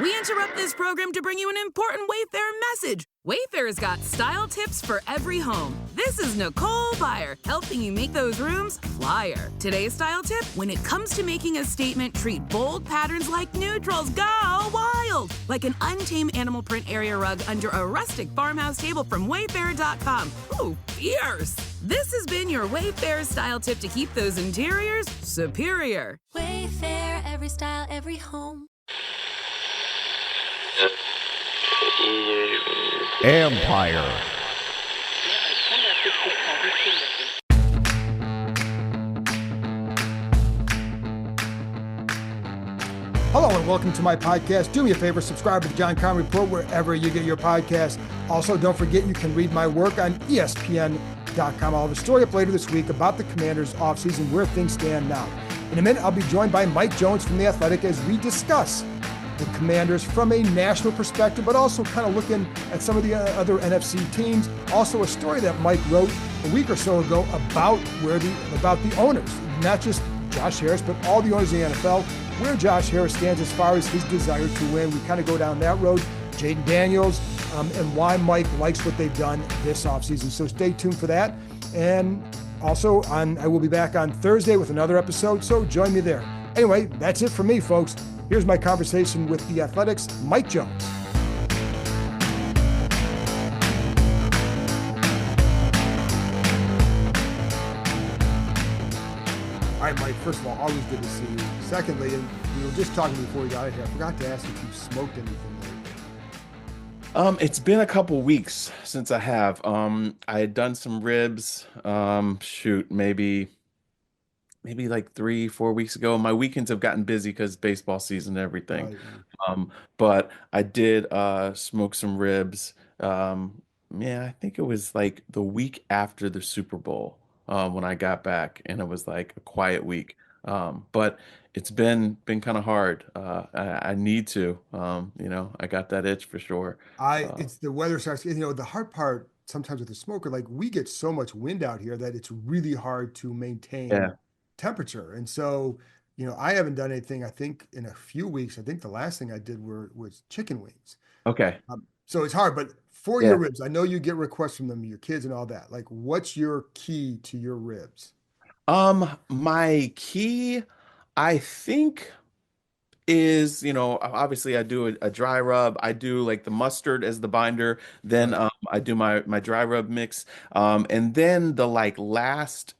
We interrupt this program to bring you an important Wayfair message. Wayfair's got style tips for every home. This is Nicole Byer, helping you make those rooms flyer. Today's style tip: when it comes to making a statement, treat bold patterns like neutrals. Go wild! Like an untamed animal print area rug under a rustic farmhouse table from Wayfair.com. Ooh, fierce! This has been your Wayfair style tip to keep those interiors superior. Wayfair, every style, every home. Empire. Hello and welcome to my podcast. Do me a favor, subscribe to the John Conn Report wherever you get your podcast. Also, don't forget you can read my work on ESPN.com. I'll have a story up later this week about the Commanders offseason, where things stand now. In a minute, I'll be joined by Mike Jones from The Athletic as we discuss the Commanders from a national perspective, but also kind of looking at some of the other NFC teams. Also, a story that Mike wrote a week or so ago about the owners, not just Josh Harris, but all the owners in the NFL, where Josh Harris stands as far as his desire to win. We kind of go down that road. Jaden Daniels, and why Mike likes what they've done this offseason. So stay tuned for that. And also, I will be back on Thursday with another episode, so join me there. Anyway, that's it for me, folks. Here's my conversation with The Athletic's Mike Jones. All right, Mike, first of all, always good to see you. Secondly, and we were just talking before we got in here, I forgot to ask if you've smoked anything lately. It's been a couple weeks since I have. I had done some ribs, maybe like 3-4 weeks ago. My weekends have gotten busy because baseball season and everything. Right. But I did smoke some ribs. I think it was like the week after the Super Bowl when I got back, and it was like a quiet week. But it's been kind of hard. I need to, I got that itch for sure. It's the weather starts, the hard part sometimes with the smoker, like we get so much wind out here that it's really hard to maintain temperature. And so, I haven't done anything, I think, in a few weeks. I think the last thing I did was chicken wings. Okay. So it's hard, but for your ribs, I know you get requests from them, your kids and all that. Like, what's your key to your ribs? My key, I think, is, obviously I do a dry rub. I do like the mustard as the binder. Then I do my dry rub mix. And then the last,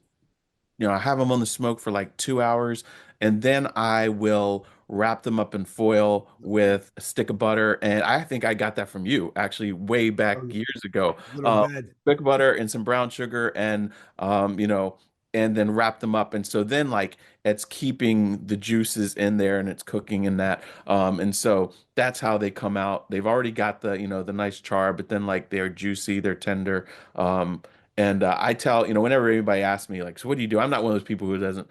I have them on the smoke for like 2 hours, and then I will wrap them up in foil with a stick of butter. And I think I got that from you actually way back years ago. Stick of butter and some brown sugar, and and then wrap them up. And so then it's keeping the juices in there and it's cooking in that. And so that's how they come out. They've already got the, the nice char, but then they're juicy, they're tender. And I tell, whenever anybody asks me, so what do you do? I'm not one of those people who doesn't,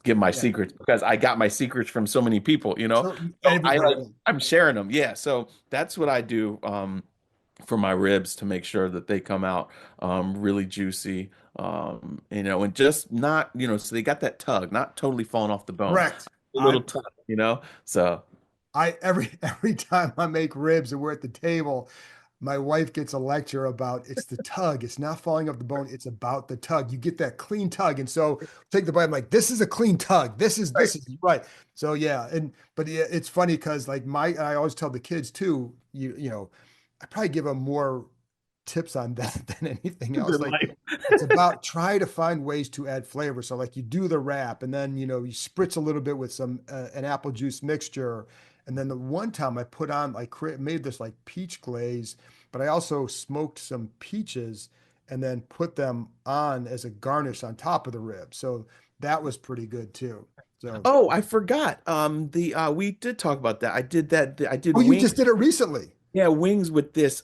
give my secrets, because I got my secrets from so many people, So I'm sharing them. Yeah. So that's what I do for my ribs, to make sure that they come out really juicy, and just not, so they got that tug, not totally falling off the bone. Correct. A little tug, so. Every time I make ribs and we're at the table, my wife gets a lecture about it's the tug. It's not falling off the bone. It's about the tug. You get that clean tug. And so take the bite. I'm like, this is a clean tug. This is right. So yeah. But it's funny because I always tell the kids too, I probably give them more tips on that than anything else. It's about try to find ways to add flavor. So you do the wrap, and then, you spritz a little bit with some, an apple juice mixture. And then the one time I put on, made this peach glaze, but I also smoked some peaches and then put them on as a garnish on top of the rib. So that was pretty good too. So. Oh, I forgot. We did talk about that. I did that. I did. Oh, you just did it recently. Yeah, wings with this.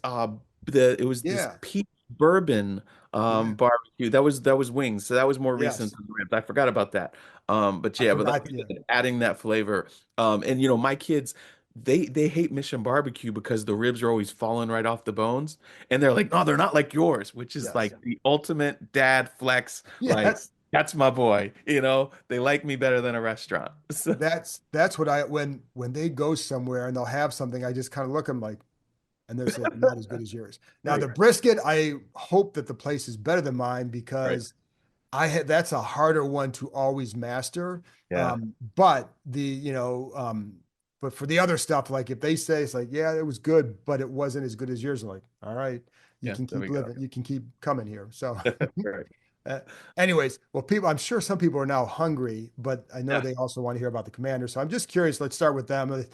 This peach bourbon barbecue. That was wings. So that was more recent than ribs. I forgot about that. Adding that flavor. And my kids, they hate Mission Barbecue because the ribs are always falling right off the bones, and they're like, no, they're not like yours, which is the ultimate dad flex. Yes. That's my boy. They like me better than a restaurant. So, That's what I when they go somewhere and they'll have something, I just kind of look at them like, and they'll say not as good as yours. Now right, the brisket, I hope that the place is better than mine right. because I had that's a harder one to always master. Yeah, But but for the other stuff, like if they say it's like, yeah, it was good, but it wasn't as good as yours, I'm like, all right, you yeah, can there keep we go. living, you can keep coming here. So Right. uh, anyways, well, I'm sure some people are now hungry, but I know Yeah. they also want to hear about the Commanders. So I'm just curious. Let's start with them.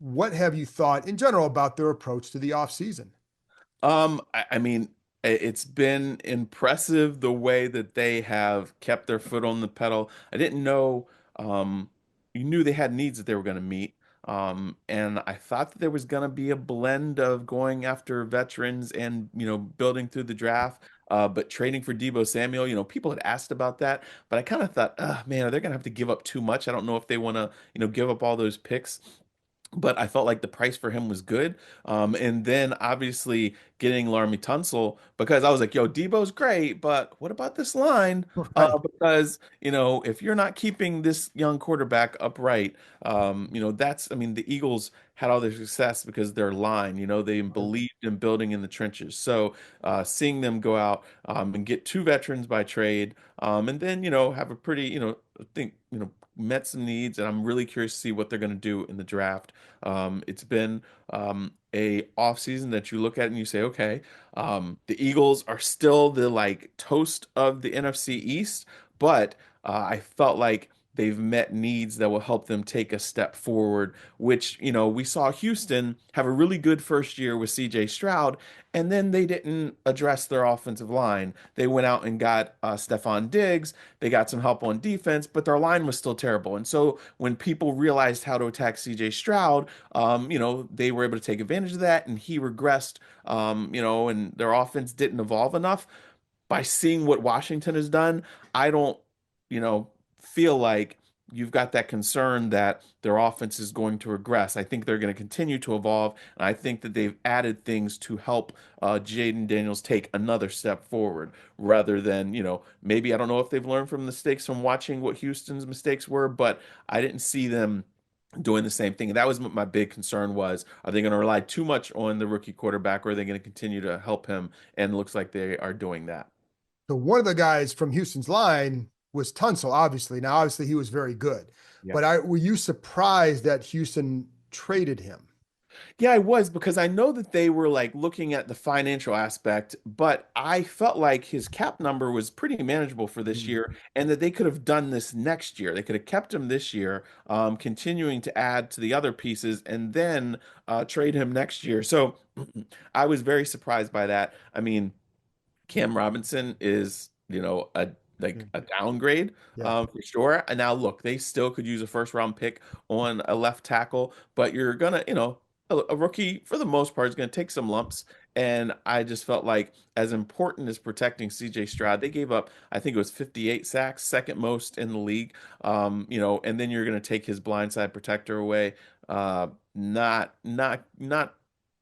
What have you thought in general about their approach to the offseason? I mean, it's been impressive the way that they have kept their foot on the pedal. I didn't know, um, you knew they had needs that they were going to meet. And I thought that there was going to be a blend of going after veterans and, building through the draft, but trading for Debo Samuel. People had asked about that, but I kind of thought, man, are they going to have to give up too much? I don't know if they want to, give up all those picks, but I felt like the price for him was good. And then obviously getting Laremy Tunsil, because I was like, yo, Debo's great, but what about this line? Right. Because, if you're not keeping this young quarterback upright, I mean, the Eagles had all their success because their line, they Right. believed in building in the trenches. So seeing them go out and get two veterans by trade, and then, have a pretty, I think, met some needs, and I'm really curious to see what they're going to do in the draft. It's been a off season that you look at and you say, okay, the Eagles are still the like toast of the NFC East, but I felt like they've met needs that will help them take a step forward, which, we saw Houston have a really good first year with CJ Stroud, and then they didn't address their offensive line. They went out and got Stephon Diggs. They got some help on defense, but their line was still terrible. And so when people realized how to attack CJ Stroud, they were able to take advantage of that, and he regressed, and their offense didn't evolve enough. By seeing what Washington has done, I don't, feel like you've got that concern that their offense is going to regress. I think they're going to continue to evolve, and I think that they've added things to help Jaden Daniels take another step forward rather than, maybe I don't know if they've learned from mistakes from watching what Houston's mistakes were, but I didn't see them doing the same thing. And that was what my big concern was. Are they going to rely too much on the rookie quarterback, or are they going to continue to help him? And it looks like they are doing that. So one of the guys from Houston's line was Tunsil, obviously. Now, obviously, he was very good. Yeah. But were you surprised that Houston traded him? Yeah, I was, because I know that they were like looking at the financial aspect, but I felt like his cap number was pretty manageable for this Mm. year, and that they could have done this next year. They could have kept him this year, continuing to add to the other pieces, and then trade him next year. So I was very surprised by that. I mean, Cam Robinson is, a like Mm. a downgrade, Yeah. for sure. And now look, they still could use a first round pick on a left tackle, but you're gonna, a rookie for the most part is gonna take some lumps. And I just felt like, as important as protecting CJ Stroud, they gave up, I think it was 58 sacks, second most in the league. And then you're gonna take his blindside protector away. Not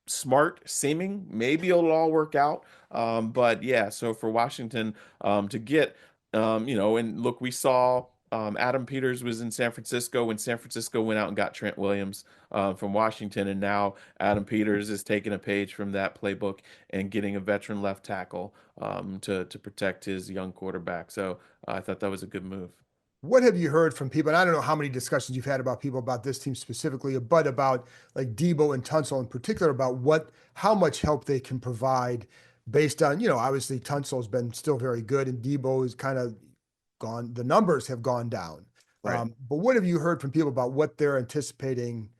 smart seeming. Maybe it'll all work out. But yeah, so for Washington, to get, and look, we saw, Adam Peters was in San Francisco when San Francisco went out and got Trent Williams from Washington, and now Adam Peters is taking a page from that playbook and getting a veteran left tackle, to protect his young quarterback. So I thought that was a good move. What have you heard from people? And I don't know how many discussions you've had about people about this team specifically, but about like Debo and Tunsil in particular, about how much help they can provide based on, obviously Tunsil's been still very good and Debo is kind of gone, the numbers have gone down. Right. But what have you heard from people about what they're anticipating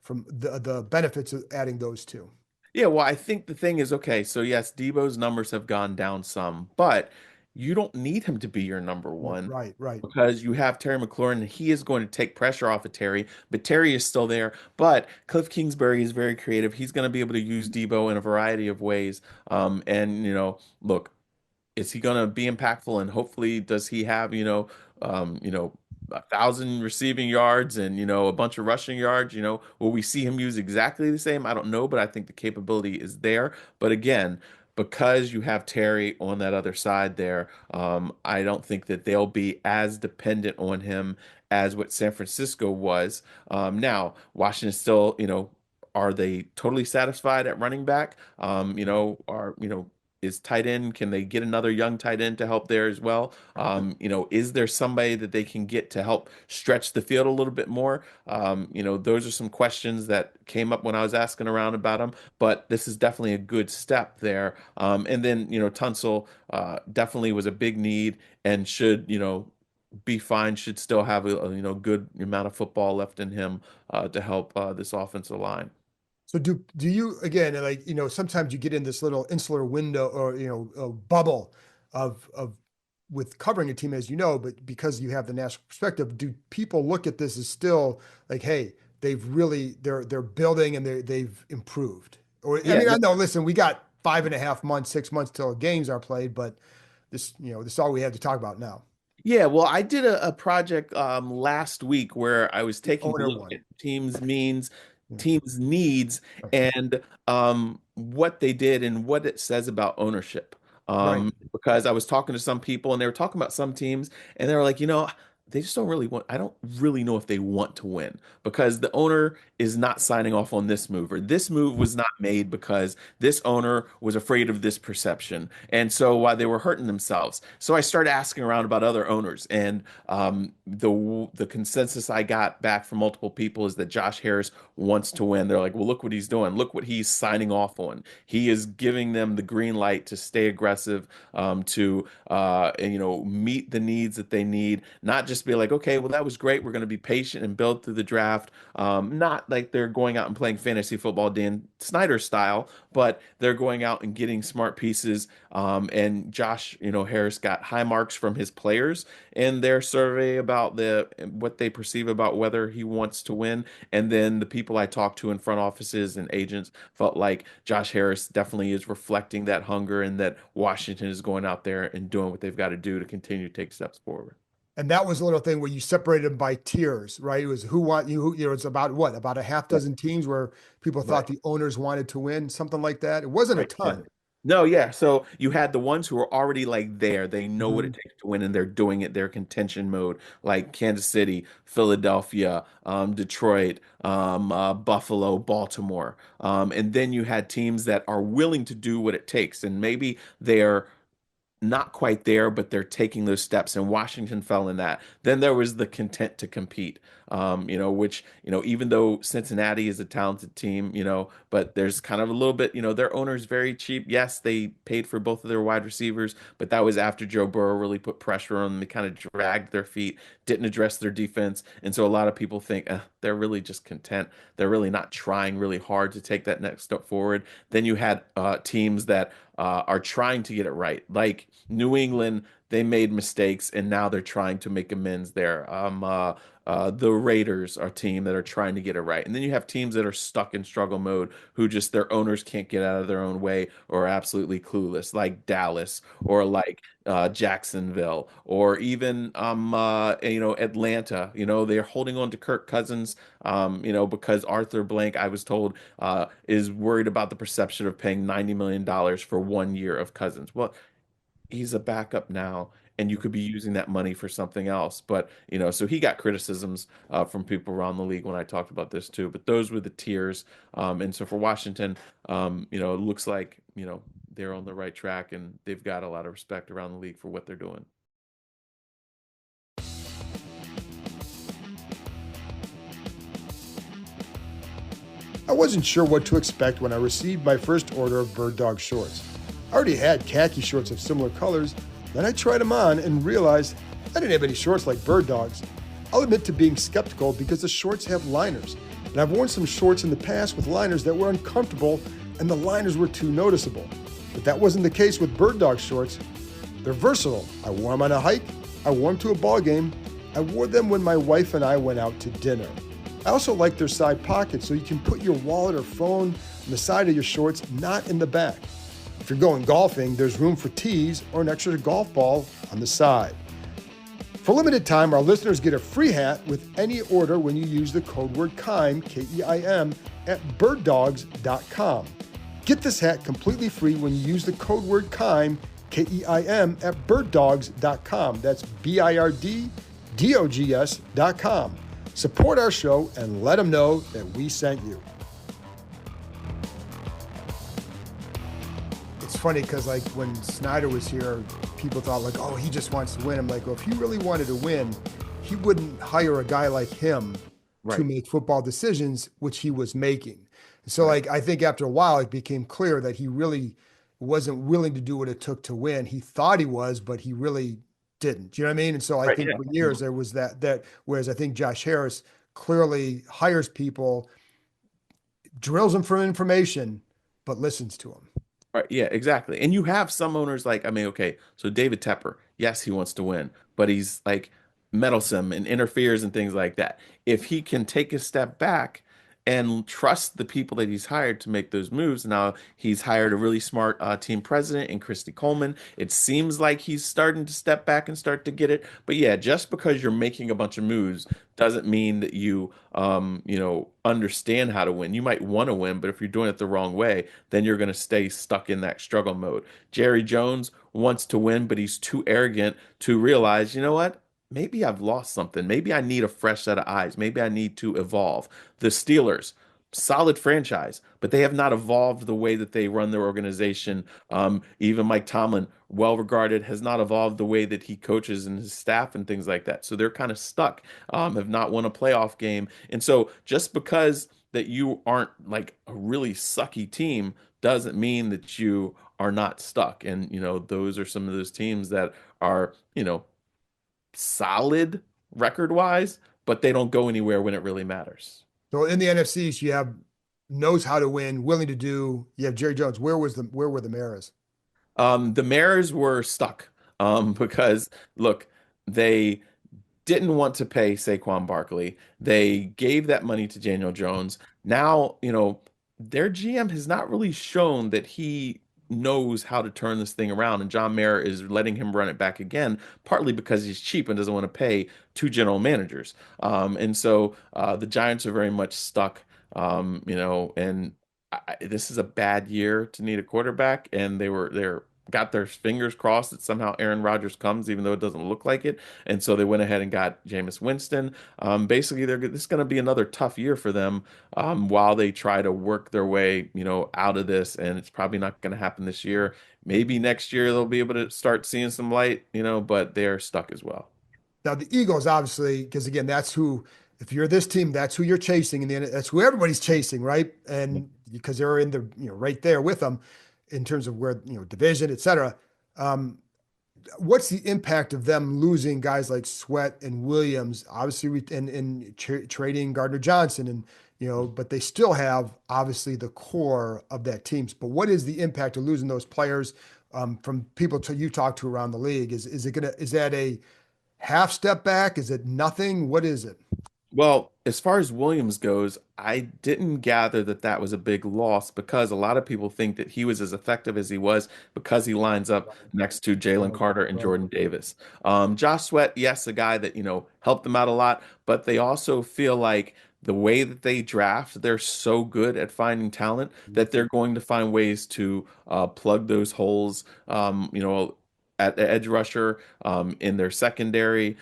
from the benefits of adding those two? Yeah, well, I think the thing is, okay, so yes, Debo's numbers have gone down some, but you don't need him to be your number one, Right, right. because you have Terry McLaurin, and he is going to take pressure off of Terry, but Terry is still there. But Cliff Kingsbury is very creative. He's going to be able to use Debo in a variety of ways. And, look, is he going to be impactful? And hopefully, does he have, 1,000 receiving yards and, a bunch of rushing yards? Will we see him use exactly the same? I don't know, but I think the capability is there. But again, because you have Terry on that other side there, I don't think that they'll be as dependent on him as what San Francisco was. Now, Washington still, are they totally satisfied at running back? Is tight end, can they get another young tight end to help there as well? Is there somebody that they can get to help stretch the field a little bit more? Those are some questions that came up when I was asking around about them, but this is definitely a good step there. And then, Tunsil definitely was a big need and should, be fine, should still have a good amount of football left in him to help this offensive line. So do you, again, like, sometimes you get in this little insular window or, a bubble of with covering a team, as you know, but because you have the national perspective, do people look at this as still like, hey, they're building and they've improved? Or, I mean, I know, listen, we got 5.5 months, 6 months till games are played, but this is all we have to talk about now. Yeah, well, I did a project last week where I was taking a look at teams' needs and what they did and what it says about ownership. Right. Because I was talking to some people and they were talking about some teams and they were like, they just don't really want, I don't really know if they want to win because the owner is not signing off on this move, or this move was not made because this owner was afraid of this perception. And so while they were hurting themselves. So I started asking around about other owners, and the consensus I got back from multiple people is that Josh Harris wants to win. They're like, well, look what he's doing. Look what he's signing off on. He is giving them the green light to stay aggressive, to meet the needs that they need, not just be like, okay, well, that was great. We're going to be patient and build through the draft. Not like they're going out and playing fantasy football Dan Snyder style, but they're going out and getting smart pieces. And Josh, Harris got high marks from his players in their survey about what they perceive about whether he wants to win. And then the people I talked to in front offices and agents felt like Josh Harris definitely is reflecting that hunger and that Washington is going out there and doing what they've got to do to continue to take steps forward. And that was a little thing where you separated them by tiers, right? It was it's about what? About a half dozen teams where people thought the owners wanted to win, something like that. It wasn't a ton. No, yeah. So you had the ones who are already like there. They know what it takes to win and they're doing it. They're contention mode, like Kansas City, Philadelphia, Detroit, Buffalo, Baltimore. And then you had teams that are willing to do what it takes. And maybe they're not quite there, but they're taking those steps, and Washington fell in that. Then there was the content to compete, which, even though Cincinnati is a talented team, but there's kind of a little bit, their owner's very cheap. Yes, they paid for both of their wide receivers, but that was after Joe Burrow really put pressure on them. They kind of dragged their feet, didn't address their defense. And so a lot of people think they're really just content. They're really not trying really hard to take that next step forward. Then you had teams that are trying to get it right. Like New England, they made mistakes and now they're trying to make amends there. The Raiders are a team that are trying to get it right. And then you have teams that are stuck in struggle mode who just their owners can't get out of their own way or are absolutely clueless, like Dallas or like Jacksonville or even Atlanta. They're holding on to Kirk Cousins because Arthur Blank, I was told, is worried about the perception of paying $90 million for 1 year of Cousins. Well, he's a backup now, and you could be using that money for something else. But, so he got criticisms from people around the league when I talked about this too. But those were the tiers. And so for Washington, it looks like, they're on the right track and they've got a lot of respect around the league for what they're doing. I wasn't sure what to expect when I received my first order of Bird Dog shorts. I already had khaki shorts of similar colors, then I tried them on and realized I didn't have any shorts like Bird Dogs. I'll admit to being skeptical because the shorts have liners, and I've worn some shorts in the past with liners that were uncomfortable and the liners were too noticeable. But that wasn't the case with Bird Dog shorts. They're versatile. I wore them on a hike, I wore them to a ball game, I wore them when my wife and I went out to dinner. I also like their side pockets so you can put your wallet or phone on the side of your shorts, not in the back. If you're going golfing, there's room for tees or an extra golf ball on the side. For a limited time, our listeners get a free hat with any order when you use the code word KEIM, K-E-I-M, at birddogs.com. Get this hat completely free when you use the code word KEIM, K-E-I-M, at birddogs.com. That's BIRDDOGS.com. Support our show and let them know that we sent you. It's funny because like when Snyder was here, people thought like, oh, he just wants to win. I'm like, well, if he really wanted to win, he wouldn't hire a guy like him to make football decisions, which he was making. So like, I think after a while, it became clear that he really wasn't willing to do what it took to win. He thought he was, but he really didn't. Do you know what I mean? And so I think for years there was that, whereas I think Josh Harris clearly hires people, drills them for information, but listens to them. Right. Yeah, exactly. And you have some owners like, I mean, okay, so David Tepper, yes, he wants to win, but he's like meddlesome and interferes and things like that. If he can take a step back and trust the people that he's hired to make those moves. Now he's hired a really smart team president in Christy Coleman. It seems like he's starting to step back and start to get it. But yeah, just because you're making a bunch of moves doesn't mean that you understand how to win. You might want to win, but if you're doing it the wrong way, then you're going to stay stuck in that struggle mode. Jerry Jones wants to win, but he's too arrogant to realize, you know what? Maybe I've lost something. Maybe I need a fresh set of eyes. Maybe I need to evolve. The Steelers, solid franchise, but they have not evolved the way that they run their organization. Even Mike Tomlin, well regarded, has not evolved the way that he coaches and his staff and things like that. So they're kind of stuck, have not won a playoff game. And so just because that you aren't like a really sucky team doesn't mean that you are not stuck. And, those are some of those teams that are, solid record wise, but they don't go anywhere when it really matters. So in the NFCs, you have knows how to win, willing to do. You have Jerry Jones. Where were the Maras? The Maras were stuck because look, they didn't want to pay Saquon Barkley. They gave that money to Daniel Jones. Now, their GM has not really shown that he knows how to turn this thing around, and John Mara is letting him run it back again, partly because he's cheap and doesn't want to pay two general managers. And so the Giants are very much stuck, and this is a bad year to need a quarterback, and they're got their fingers crossed that somehow Aaron Rodgers comes, even though it doesn't look like it. And so they went ahead and got Jameis Winston. Basically, this is going to be another tough year for them while they try to work their way, out of this. And it's probably not going to happen this year. Maybe next year they'll be able to start seeing some light, but they're stuck as well. Now the Eagles, obviously, because again, that's who. If you're this team, that's who you're chasing, and that's who everybody's chasing, right? And because they're in the right there with them in terms of where division, et cetera. What's the impact of them losing guys like Sweat and Williams, obviously, and trading Gardner Johnson, and but they still have obviously the core of that team. But what is the impact of losing those players from people you talk to around the league? Is that a half step back? Is it nothing? What is it? Well, as far as Williams goes, I didn't gather that was a big loss because a lot of people think that he was as effective as he was because he lines up next to Jalen Carter and Jordan Davis. Josh Sweat, yes, a guy that, helped them out a lot, but they also feel like the way that they draft, they're so good at finding talent that they're going to find ways to plug those holes, at the edge rusher, in their secondary,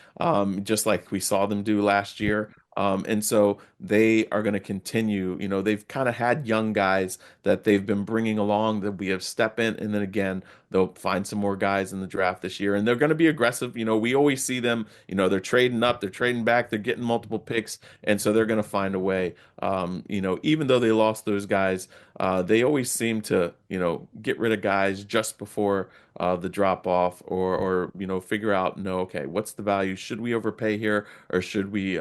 just like we saw them do last year. And so they are going to continue. They've kind of had young guys that they've been bringing along that we have step in, and then again, they'll find some more guys in the draft this year, and they're going to be aggressive. We always see them, they're trading up, they're trading back, they're getting multiple picks, and so they're going to find a way. Even though they lost those guys, they always seem to, get rid of guys just before the drop off, or figure out, no, okay, what's the value? Should we overpay here, or should we,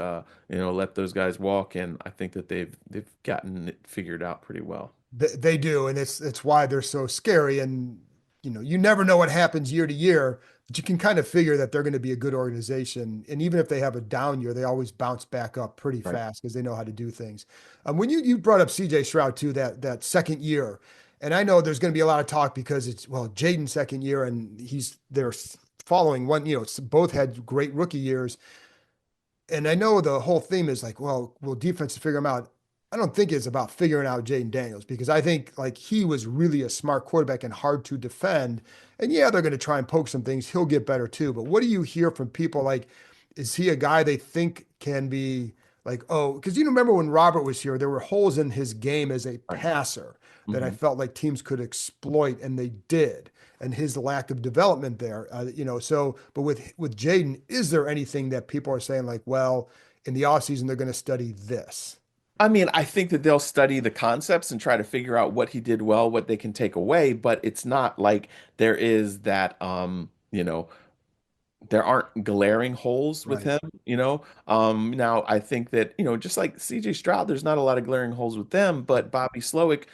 let those guys walk? And I think that they've gotten it figured out pretty well. They do, and it's why they're so scary. And you never know what happens year to year, but you can kind of figure that they're going to be a good organization. And even if they have a down year, they always bounce back up pretty fast because they know how to do things. When you brought up CJ Stroud too, that second year, and I know there's going to be a lot of talk because it's Jaden's second year and they're following one. Both had great rookie years. And I know the whole theme is like, will defense figure them out? I don't think it's about figuring out Jaden Daniels because I think like he was really a smart quarterback and hard to defend. And yeah, they're going to try and poke some things. He'll get better too. But what do you hear from people like, is he a guy they think can be like, oh, because you remember when Robert was here, there were holes in his game as a Right. passer that I Mhm. felt like teams could exploit, and they did. And his lack of development there, so, but with Jaden, is there anything that people are saying like, well, in the offseason, they're going to study this? I mean, I think that they'll study the concepts and try to figure out what he did well, what they can take away, but it's not like there is that there aren't glaring holes with Right. him, you know. Now I think that, just like CJ Stroud, there's not a lot of glaring holes with them, but Bobby Slowick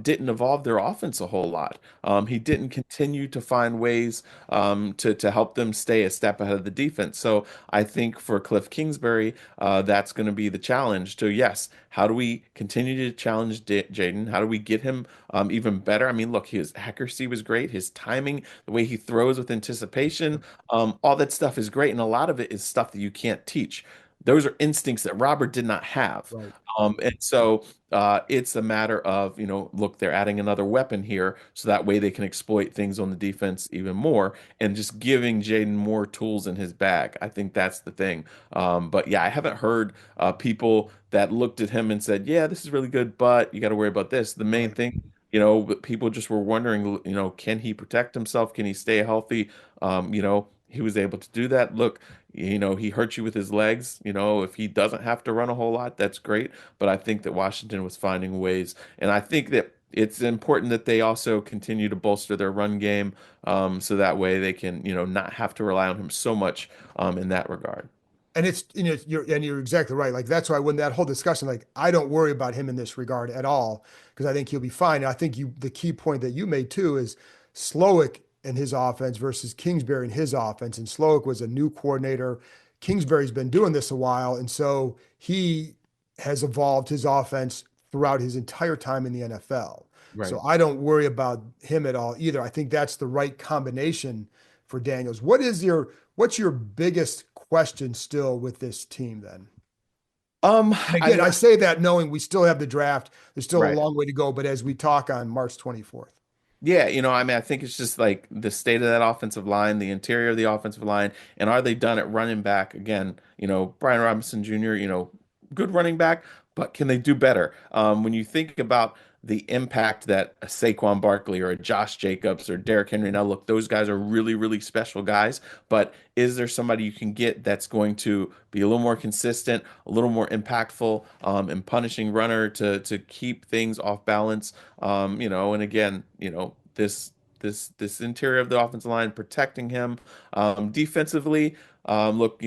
didn't evolve their offense a whole lot. He didn't continue to find ways to help them stay a step ahead of the defense. So I think for Cliff Kingsbury, that's going to be the challenge. So yes, how do we continue to challenge Jaden? How do we get him even better? I mean, look, his accuracy was great, his timing, the way he throws with anticipation. All that stuff is great, and a lot of it is stuff that you can't teach. Those are instincts that Robert did not have. Right. And so it's a matter of, look, they're adding another weapon here, so that way they can exploit things on the defense even more, and just giving Jaden more tools in his bag. I think that's the thing. But yeah, I haven't heard people that looked at him and said, yeah, this is really good, but you got to worry about this. The main Right. thing, people just were wondering, can he protect himself? Can he stay healthy? He was able to do that. Look, he hurt you with his legs. If he doesn't have to run a whole lot, that's great. But I think that Washington was finding ways, and I think that it's important that they also continue to bolster their run game, so that way they can, not have to rely on him so much, in that regard. And it's, you're exactly right. Like that's why when that whole discussion, like I don't worry about him in this regard at all because I think he'll be fine. And I think the key point that you made too is Slowick and his offense versus Kingsbury and his offense. And Slowick was a new coordinator. Kingsbury's been doing this a while, and so he has evolved his offense throughout his entire time in the NFL. So Right. I don't worry about him at all either. I think that's the right combination for Daniels. What's your biggest question still with this team then? And I again, mean, I say that knowing we still have the draft. There's still a right. long way to go, but as we talk on March 24th. Yeah, I mean, I think it's just like the state of that offensive line, the interior of the offensive line, and are they done at running back again? Brian Robinson Jr., good running back, but can they do better? When you think about the impact that a Saquon Barkley or a Josh Jacobs or Derrick Henry, now look, those guys are really, really special guys, but is there somebody you can get that's going to be a little more consistent, a little more impactful, and punishing runner to keep things off balance? And again, this interior of the offensive line protecting him, defensively. Look,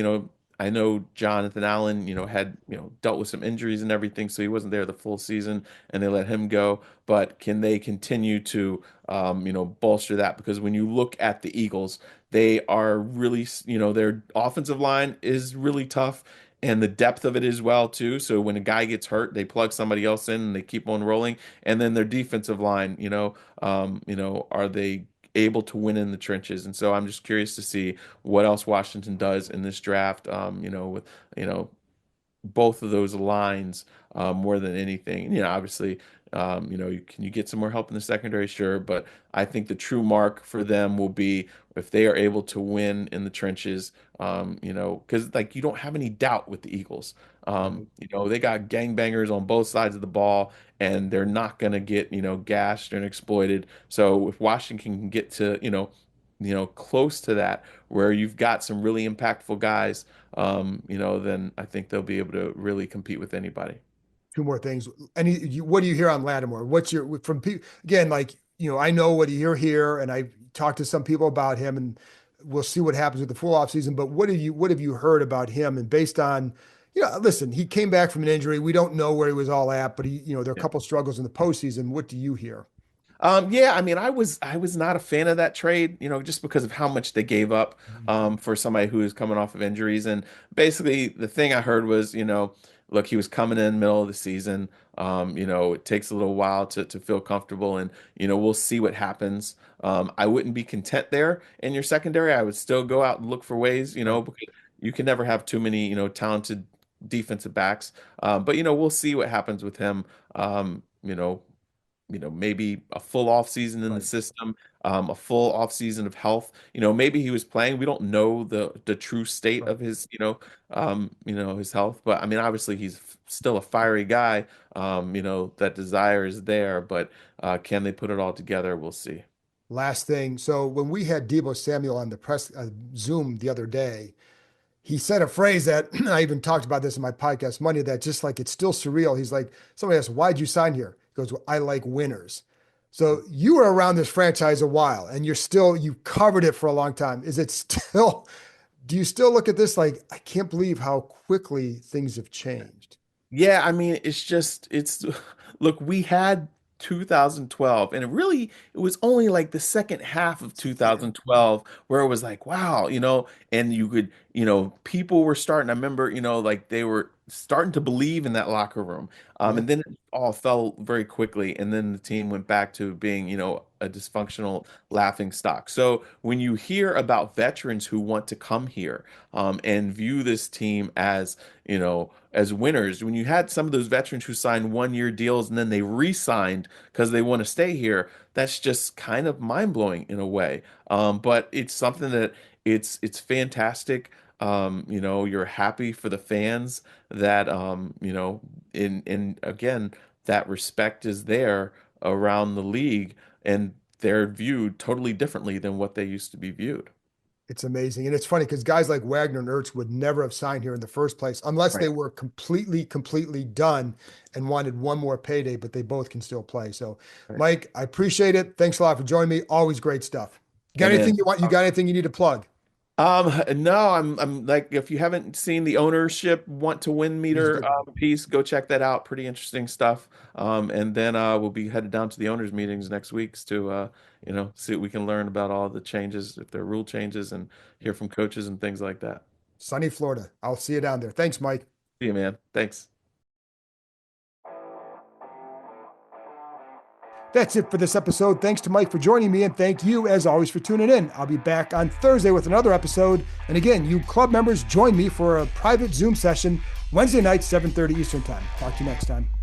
I know Jonathan Allen, had dealt with some injuries and everything, so he wasn't there the full season, and they let him go. But can they continue to, bolster that? Because when you look at the Eagles, they are really, their offensive line is really tough, and the depth of it as well too. So when a guy gets hurt, they plug somebody else in and they keep on rolling. And then their defensive line, are they able to win in the trenches? And so I'm just curious to see what else Washington does in this draft, with, you know, both of those lines, more than anything. Obviously, can you get some more help in the secondary? Sure, but I think the true mark for them will be if they are able to win in the trenches. Because like you don't have any doubt with the Eagles. Right. They got gangbangers on both sides of the ball, and they're not going to get gashed and exploited. So if Washington can get to close to that, where you've got some really impactful guys, then I think they'll be able to really compete with anybody. Two more things. What do you hear on Lattimore? What's your from people again? Like I know what you hear here, and I talked to some people about him, and we'll see what happens with the full off season. But what have you heard about him? And based on, listen, he came back from an injury. We don't know where he was all at, but there are a Yeah. couple struggles in the postseason. What do you hear? Yeah, I mean, I was not a fan of that trade, just because of how much they gave up, for somebody who is coming off of injuries. And basically, the thing I heard was, look, he was coming in middle of the season. It takes a little while to feel comfortable, and we'll see what happens. I wouldn't be content there in your secondary. I would still go out and look for ways, Right. because you can never have too many, talented defensive backs. But we'll see what happens with him. Maybe a full off season in the Right. system, a full off season of health. Maybe he was playing. We don't know the true state Right. of his, his health. But I mean, obviously he's still a fiery guy. That desire is there, but can they put it all together? We'll see. Last thing. So when we had Debo Samuel on the press Zoom the other day, he said a phrase that I even talked about this in my podcast Monday, that just like, it's still surreal. He's like, somebody asked, why'd you sign here? He goes, well, I like winners. So you were around this franchise a while and you covered it for a long time. Is it still, do you still look at this like, I can't believe how quickly things have changed? Yeah, I mean, it's look, we had 2012, and it was only like the second half of Yeah. 2012 where it was like, wow, and you could, people were starting, I remember, like they were starting to believe in that locker room. Yeah. And then it all fell very quickly, and then the team went back to being, a dysfunctional laughing stock. So when you hear about veterans who want to come here, and view this team as winners. When you had some of those veterans who signed 1 year deals and then they re-signed because they want to stay here, that's just kind of mind-blowing in a way. But it's something that it's fantastic. You're happy for the fans that in again, that respect is there around the league, and they're viewed totally differently than what they used to be viewed. It's amazing. And it's funny because guys like Wagner and Ertz would never have signed here in the first place unless they Right. were completely done and wanted one more payday, but they both can still play. So, Right. Mike, I appreciate it. Thanks a lot for joining me. Always great stuff. You got Hey man. anything you want? You got anything you need to plug? No, I'm like, if you haven't seen the ownership want to win He's a meter good one. piece, go check that out. Pretty interesting stuff. And then we'll be headed down to the owners meetings next week to see what we can learn about all the changes, if there are rule changes, and hear from coaches and things like that. Sunny Florida. I'll see you down there. Thanks, Mike. See you, man. Thanks. That's it for this episode. Thanks to Mike for joining me, and thank you, as always, for tuning in. I'll be back on Thursday with another episode. And again, you club members, join me for a private Zoom session Wednesday night, 7:30 Eastern Time. Talk to you next time.